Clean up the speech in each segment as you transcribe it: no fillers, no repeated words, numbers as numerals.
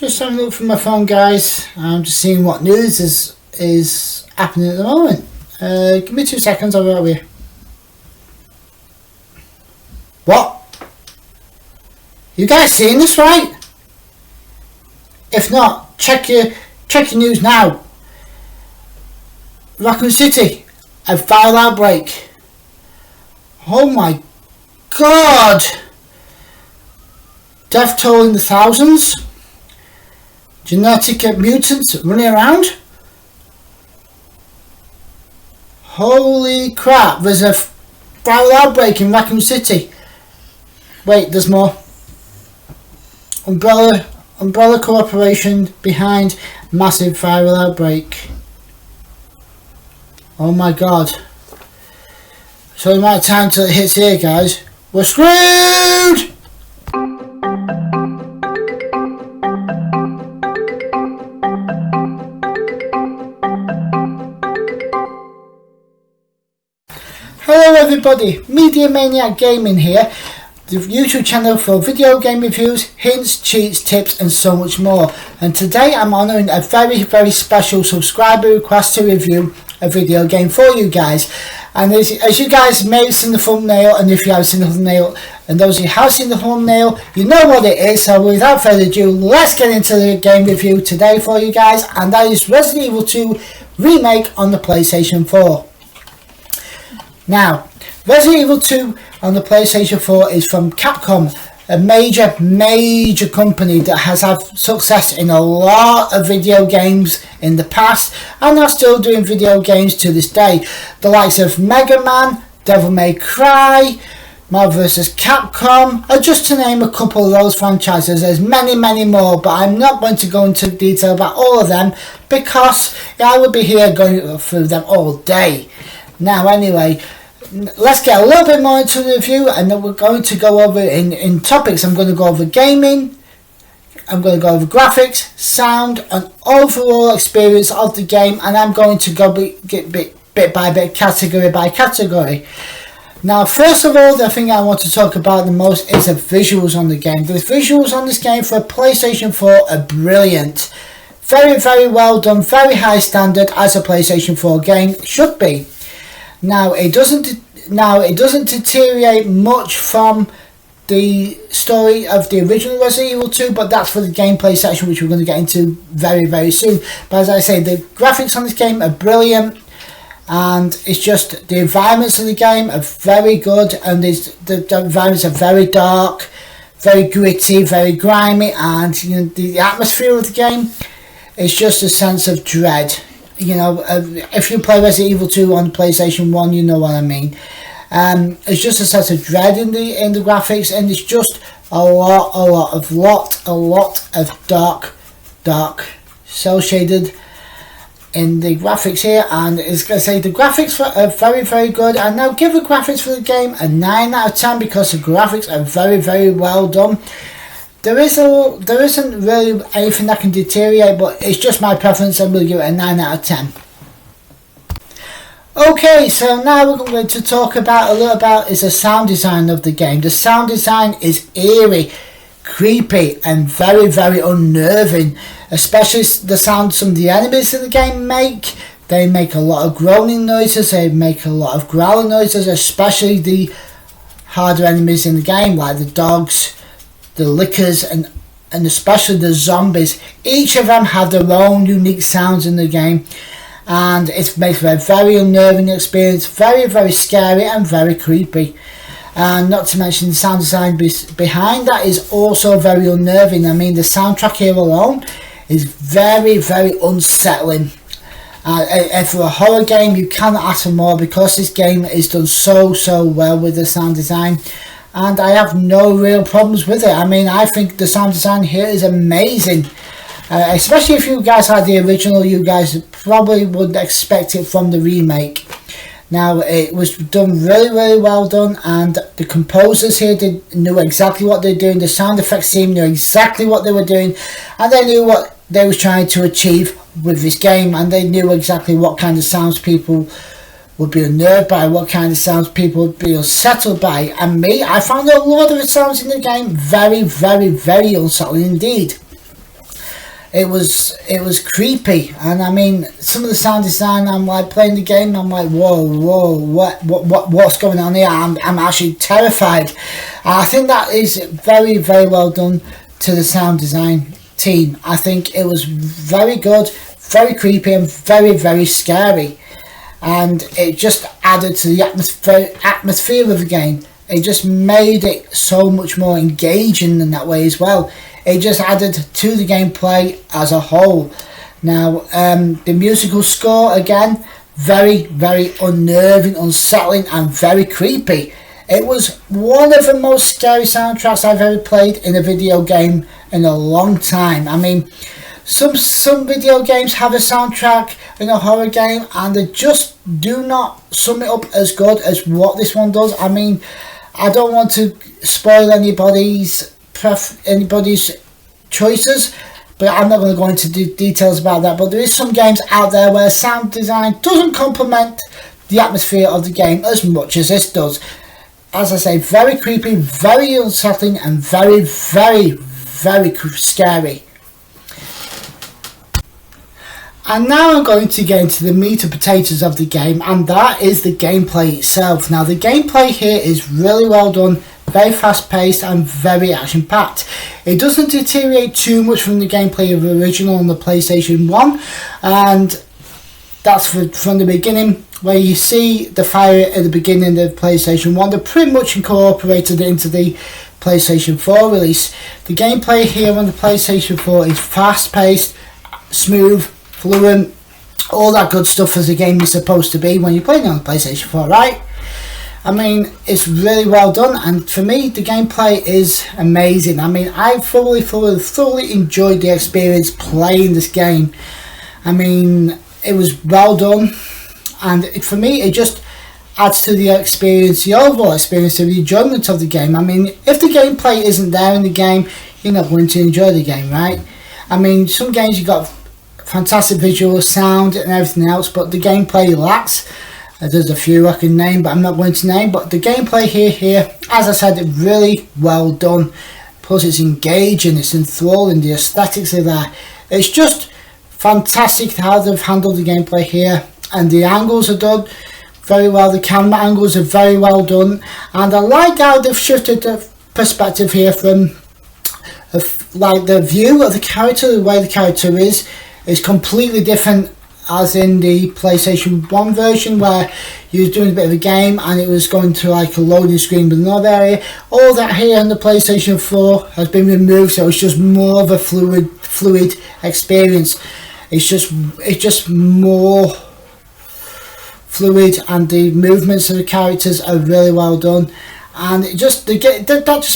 Just having a look from my phone, guys. I'm just seeing what news is happening at the moment. Give me 2 seconds, I'll be right with you. What? You guys seeing this, right? If not, check your news now. Raccoon City, a viral outbreak. Oh my god! Death toll in the thousands. Genetic mutants running around. Holy crap, there's a viral outbreak in Raccoon City. Wait, there's more. Umbrella Corporation behind massive viral outbreak. Oh my god. So the amount of time till it hits here, guys. We're screwed! Hello everybody, Media Maniac Gaming here, the YouTube channel for video game reviews, hints, cheats, tips and so much more. And today I'm honouring a very special subscriber request to review a video game for you guys. And as you guys may have seen the thumbnail, and if you have seen the thumbnail, and those of you who have seen the thumbnail, you know what it is. So without further ado, let's get into the game review today for you guys, and that is Resident Evil 2 Remake on the PlayStation 4. Now, Resident Evil 2 on the PlayStation 4 is from Capcom, a major company that has had success in a lot of video games in the past and are still doing video games to this day. The likes of Mega Man, Devil May Cry, Marvel vs. Capcom, are just to name a couple of those franchises. There's many more, but I'm not going to go into detail about all of them because I would be here going through them all day. Now anyway, let's get a little bit more into the review, and then we're going to go over in topics. I'm going to go over gaming, I'm going to go over graphics, sound and overall experience of the game, and I'm going to go bit by bit, category by category. Now first of all, the thing I want to talk about the most is the visuals on the game. The visuals on this game for a PlayStation 4 are brilliant. Very well done, very high standard as a PlayStation 4 game should be. Now it doesn't deteriorate much from the story of the original Resident Evil 2, but that's for the gameplay section, which we're going to get into very soon. But as I say, the graphics on this game are brilliant, and it's just the environments of the game are very good, and the environments are very dark, very gritty, very grimy, and the atmosphere of the game is just a sense of dread. If you play Resident Evil 2 on PlayStation 1, you know what I mean. It's just a sense of dread in the graphics, and it's just a lot of dark cel shaded in the graphics here. And it's going to say the graphics are very good. And now give the graphics for the game a 9 out of 10 because the graphics are very well done. There isn't really anything that can deteriorate, but it's just my preference, and we'll give it a 9 out of 10. Okay, so now we're going to talk a little about is the sound design of the game. The sound design is eerie, creepy, and very unnerving. Especially the sound some of the enemies in the game make. They make a lot of groaning noises. They make a lot of growling noises, especially the harder enemies in the game, like the dogs, the lickers, and especially the zombies. Each of them have their own unique sounds in the game, and it makes a very unnerving experience, very scary and very creepy. And not to mention the sound design behind that is also very unnerving. I mean, the soundtrack here alone is very unsettling. For a horror game, you cannot ask for more, because this game is done so well with the sound design. And I have no real problems with it. I mean, I think the sound design here is amazing. Especially if you guys had the original, you guys probably would expect it from the remake. Now, it was done really well done, and the composers here knew exactly what they were doing. The sound effects team knew exactly what they were doing, and they knew what they were trying to achieve with this game, and they knew exactly what kind of sounds people would be unnerved by, what kind of sounds people would be unsettled by. And me, I found a lot of the sounds in the game very unsettling indeed. it was creepy. And I mean, some of the sound design, I'm like playing the game, I'm like, whoa, what's going on here? I'm actually terrified. I think that is very, very well done to the sound design team. I think it was very good, very creepy, and very, very scary. And it just added to the atmosphere of the game. It just made it so much more engaging in that way as well. It just added to the gameplay as a whole. Now, the musical score, again, very, very unnerving, unsettling, and very creepy. It was one of the most scary soundtracks I've ever played in a video game in a long time. I mean, some video games have a soundtrack in a horror game, and they just do not sum it up as good as what this one does. I mean, I don't want to spoil anybody's choices, but I'm not going to go into details about that. But there is some games out there where sound design doesn't complement the atmosphere of the game as much as this does. As I say, very creepy, very unsettling, and very, very, very scary. And now I'm going to get into the meat and potatoes of the game, and that is the gameplay itself. Now, the gameplay here is really well done, very fast paced and very action packed. It doesn't deteriorate too much from the gameplay of the original on the PlayStation 1, and that's from the beginning, where you see the fire at the beginning of the PlayStation 1. They pretty much incorporated it into the PlayStation 4 release. The gameplay here on the PlayStation 4 is fast paced, smooth, fluent, all that good stuff as a game is supposed to be when you're playing on the PlayStation 4, right? I mean, it's really well done, and for me, the gameplay is amazing. I mean, I thoroughly enjoyed the experience playing this game. I mean, it was well done, and for me, it just adds to the experience, the overall experience, of the enjoyment of the game. I mean, if the gameplay isn't there in the game, you're not going to enjoy the game, right? I mean, some games you've got fantastic visual, sound and everything else, but the gameplay lacks. There's a few I can name, but I'm not going to name. But the gameplay here, as I said, really well done. Plus, it's engaging, it's enthralling, the aesthetics are there. It's just fantastic how they've handled the gameplay here, and the angles are done very well. The camera angles are very well done, and I like how they've shifted the perspective here from like the view of the character, the way the character is completely different as in the PlayStation 1 version, where you was doing a bit of a game and it was going to like a loading screen with another area. All that here on the PlayStation 4 has been removed, so it's just more of a fluid experience. It's just more fluid, and the movements of the characters are really well done, and that just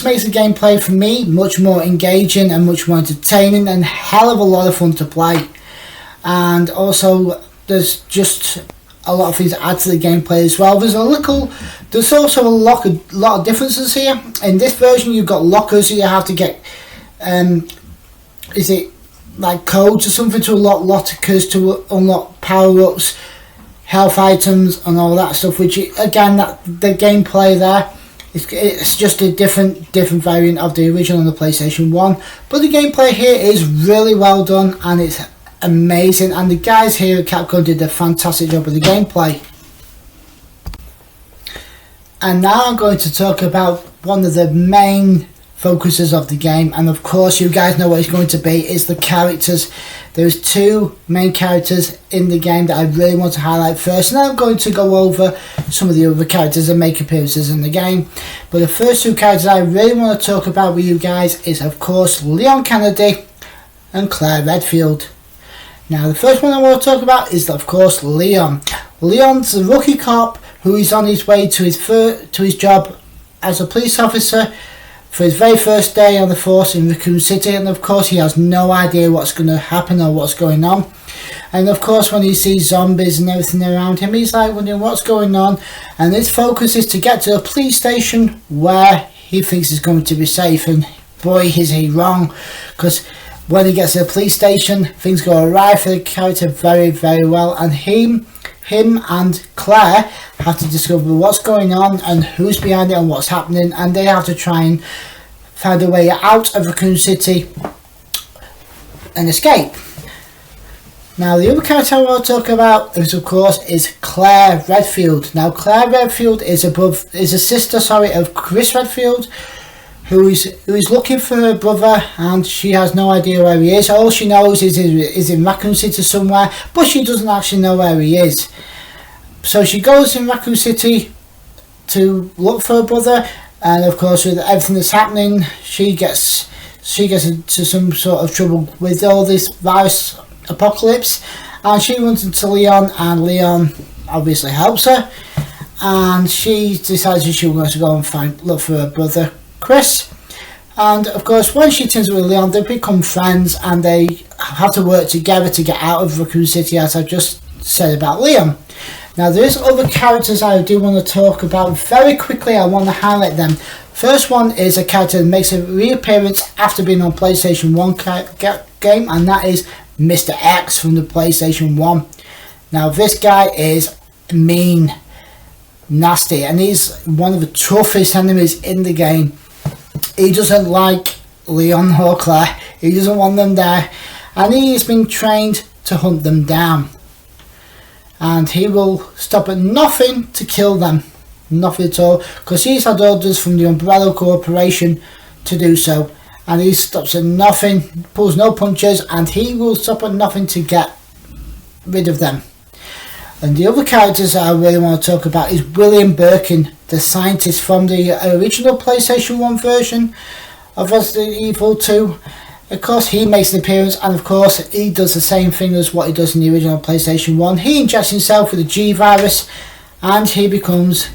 makes the gameplay for me much more engaging and much more entertaining and hell of a lot of fun to play. And also, there's just a lot of things to add to the gameplay as well. There's also a lot of differences here. In this version, you've got lockers that you have to get. Is it like codes or something to unlock lockers, to unlock power-ups, health items, and all that stuff? Which again, the gameplay there, it's just a different variant of the original on the PlayStation 1. But the gameplay here is really well done, and it's amazing, and the guys here at Capcom did a fantastic job with the gameplay. And now I'm going to talk about one of the main focuses of the game, and of course you guys know what it's going to be. It's the characters. There's two main characters in the game that I really want to highlight first, and I'm going to go over some of the other characters that make appearances in the game. But the first two characters I really want to talk about with you guys is of course Leon Kennedy and Claire Redfield. Now, the first one I want to talk about is, of course, Leon. Leon's a rookie cop who is on his way to his job as a police officer for his very first day on the force in Raccoon City, and of course he has no idea what's going to happen or what's going on. And of course, when he sees zombies and everything around him, he's like wondering what's going on, and his focus is to get to a police station where he thinks he's going to be safe. And boy, is he wrong, because when he gets to the police station, things go awry for the character very, very well, and him and Claire have to discover what's going on and who's behind it and what's happening, and they have to try and find a way out of Raccoon City and escape. Now the other character I want to talk about is, of course, is Claire Redfield. Now Claire Redfield is a sister, of Chris Redfield, who is looking for her brother, and she has no idea where he is. All she knows is in Raccoon City somewhere, but she doesn't actually know where he is. So she goes in Raccoon City to look for her brother, and of course with everything that's happening, she gets into some sort of trouble with all this virus apocalypse, and she runs into Leon, and Leon obviously helps her, and she decides that she wants to go and look for her brother Chris. And of course when she turns with Leon, they become friends, and they have to work together to get out of Raccoon City, as I just said about Leon. Now there's other characters I do want to talk about very quickly. I want to highlight them. First one is a character that makes a reappearance after being on PlayStation 1 game, and that is Mr. X from the PlayStation 1. Now this guy is mean, nasty, and he's one of the toughest enemies in the game. He doesn't like Leon or Claire, he doesn't want them there, and he's been trained to hunt them down. And he will stop at nothing to kill them, nothing at all, because he's had orders from the Umbrella Corporation to do so. And he stops at nothing, pulls no punches, and he will stop at nothing to get rid of them. And the other characters that I really want to talk about is William Birkin, the scientist from the original PlayStation 1 version of Resident Evil 2. Of course he makes an appearance, and of course he does the same thing as what he does in the original PlayStation 1. He injects himself with a G virus, and he becomes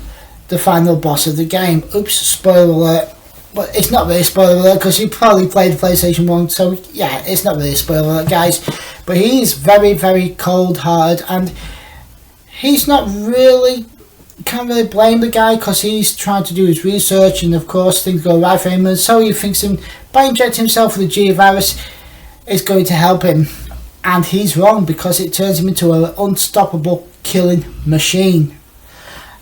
the final boss of the game. Oops, spoiler alert. But it's not really a spoiler alert, because you probably played PlayStation 1, so yeah, it's not really a spoiler alert, guys. But he's very, very cold-hearted, and he's not really, can't really blame the guy, because he's trying to do his research, and of course things go right for him, and so he thinks by injecting himself with the G virus is going to help him. And he's wrong, because it turns him into an unstoppable killing machine.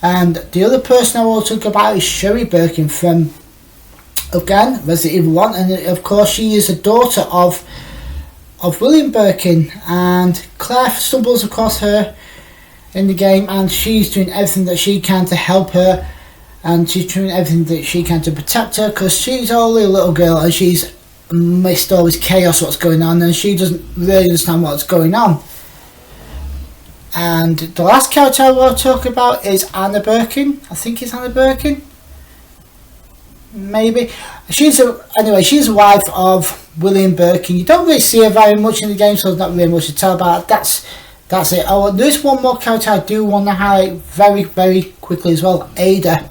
And the other person I want to talk about is Sherry Birkin from, again, Resident Evil 1, and of course she is a daughter of William Birkin, and Claire stumbles across her in the game, and she's doing everything that she can to help her, and she's doing everything that she can to protect her, because she's only a little girl, and she's missed all this chaos what's going on, and she doesn't really understand what's going on. And the last character I want to talk about is Anna Birkin. I think it's Anna Birkin, maybe. She's a wife of William Birkin. You don't really see her very much in the game, so there's not really much to tell about. That's it. Oh, there's one more character I do want to highlight very, very quickly as well. Ada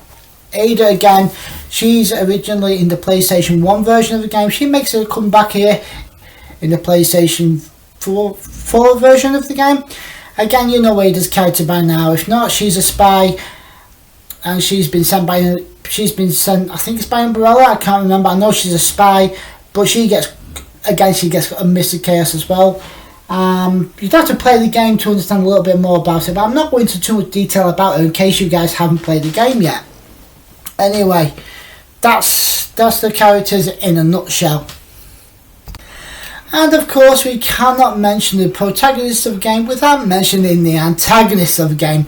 again, she's originally in the PlayStation 1 version of the game. She makes her come back here in the PlayStation 4 version of the game. Again, you know Ada's character by now. If not, she's a spy, and she's been sent, I think it's by Umbrella, I can't remember. I know she's a spy, but she gets a Mr. Chaos as well. You'd have to play the game to understand a little bit more about it, but I'm not going into too much detail about it in case you guys haven't played the game yet. Anyway, that's the characters in a nutshell. And of course we cannot mention the protagonist of the game without mentioning the antagonist of the game.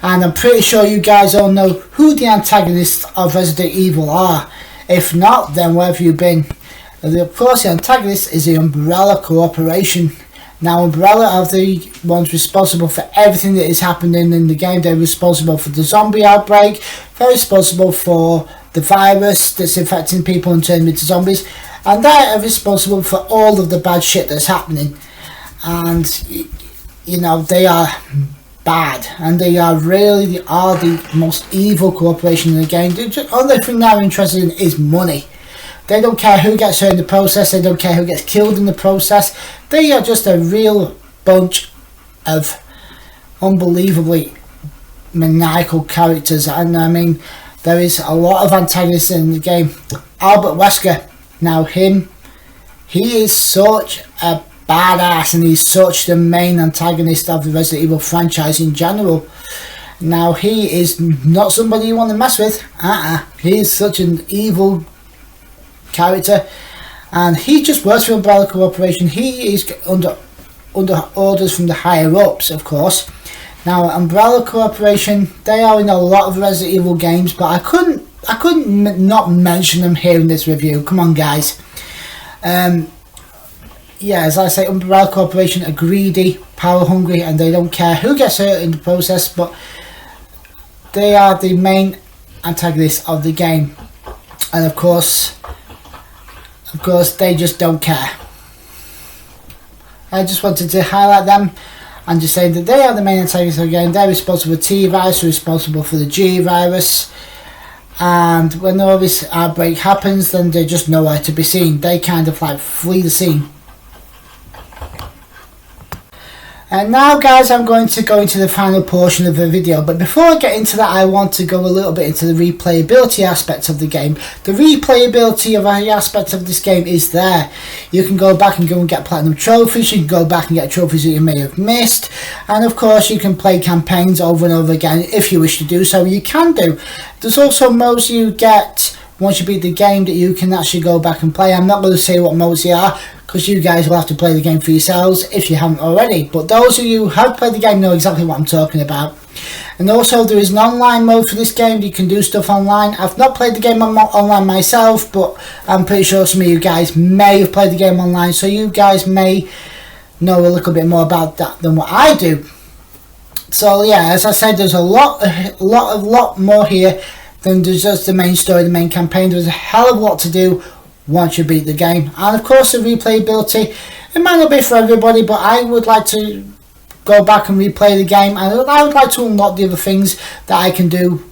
And I'm pretty sure you guys all know who the antagonists of Resident Evil are. If not, then where have you been? Of course the antagonist is the Umbrella Corporation. Now Umbrella are the ones responsible for everything that is happening in the game. They're responsible for the zombie outbreak. They're responsible for the virus that's infecting people and turning them into zombies. And they are responsible for all of the bad shit that's happening. And, you know, they are bad. And they are the most evil corporation in the game. The only thing they're interested in is money. They don't care who gets hurt in the process. They don't care who gets killed in the process. They are just a real bunch of unbelievably maniacal characters. And I mean, there is a lot of antagonists in the game. Albert Wesker, now he is such a badass, and he's such the main antagonist of the Resident Evil franchise in general. Now he is not somebody you want to mess with. He is such an evil character, and he just works for Umbrella Corporation. He is under orders from the higher ups, of course. Now, Umbrella Corporation, they are in a lot of Resident Evil games, but I couldn't not mention them here in this review. Come on, guys. Yeah, as I say, Umbrella Corporation are greedy, power hungry, and they don't care who gets hurt in the process, but they are the main antagonists of the game. And of course they just don't care. I just wanted to highlight them and just say that they are the main antagonists of the game. They're responsible for T-Virus, responsible for the G-Virus, and when all this outbreak happens, then they're just nowhere to be seen. They kind of like flee the scene. And now, guys, I'm going to go into the final portion of the video, but before I get into that, I want to go a little bit into the replayability aspect of the game. The replayability of any aspect of this game is there. You can go back and get platinum trophies, you can go back and get trophies that you may have missed, and of course you can play campaigns over and over again if you wish to do so. You can do. There's also modes you get once you beat the game that you can actually go back and play. I'm not going to say what modes they are, because you guys will have to play the game for yourselves if you haven't already, but those of you who have played the game know exactly what I'm talking about. And also there is an online mode for this game. You can do stuff online. I've not played the game online myself, but I'm pretty sure some of you guys may have played the game online, so you guys may know a little bit more about that than what I do. So yeah, as I said, there's a lot more here than there's just the main story, the main campaign. There's a hell of a lot to do once you beat the game. And of course the replayability, it might not be for everybody, but I would like to go back and replay the game, and I would like to unlock the other things that I can do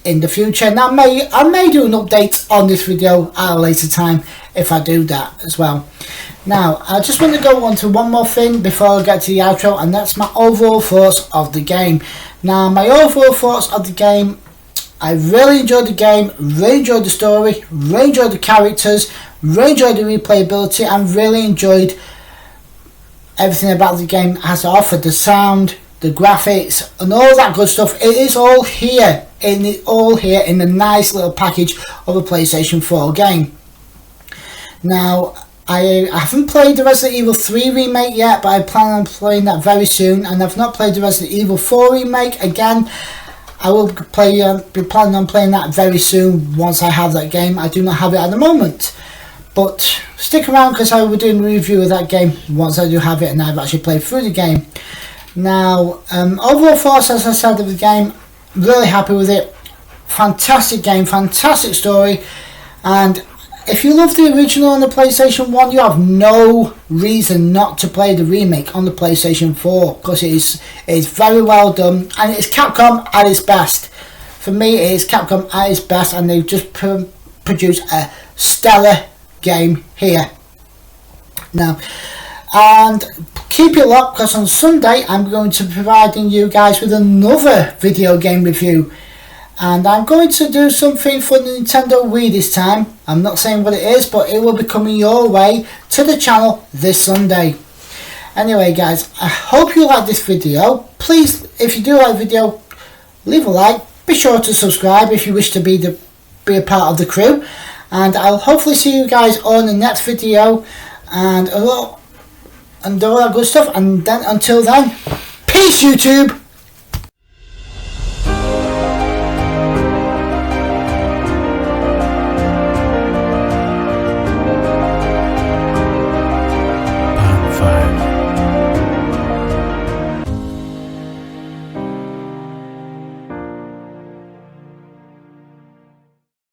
in the future. And I may do an update on this video at a later time if I do that as well. Now, I just want to go on to one more thing before I get to the outro, and that's my overall thoughts of the game. Now, my overall thoughts of the game, I really enjoyed the game, really enjoyed the story, really enjoyed the characters, really enjoyed the replayability, and really enjoyed everything about the game has to offer. The sound, the graphics, and all that good stuff. It is all here, in the nice little package of a PlayStation 4 game. Now, I haven't played the Resident Evil 3 remake yet, but I plan on playing that very soon, and I've not played the Resident Evil 4 remake. Again, I will be planning on playing that very soon once I have that game. I do not have it at the moment, but stick around because I will be doing a review of that game once I do have it and I've actually played through the game. Now, overall thoughts, as I said, of the game, really happy with it. Fantastic game, fantastic story, and if you love the original on the PlayStation 1, you have no reason not to play the remake on the PlayStation 4, because it is very well done, and it's Capcom at its best. For me, it is Capcom at its best, and they've just produced a stellar game here. Now, and keep it locked, because on Sunday I'm going to be providing you guys with another video game review. And I'm going to do something for the Nintendo Wii this time. I'm not saying what it is, but it will be coming your way to the channel this Sunday. Anyway, guys, I hope you like this video. Please, if you do like the video, leave a like. Be sure to subscribe if you wish to be a part of the crew. And I'll hopefully see you guys on the next video. And all that good stuff. And then, until then, peace, YouTube.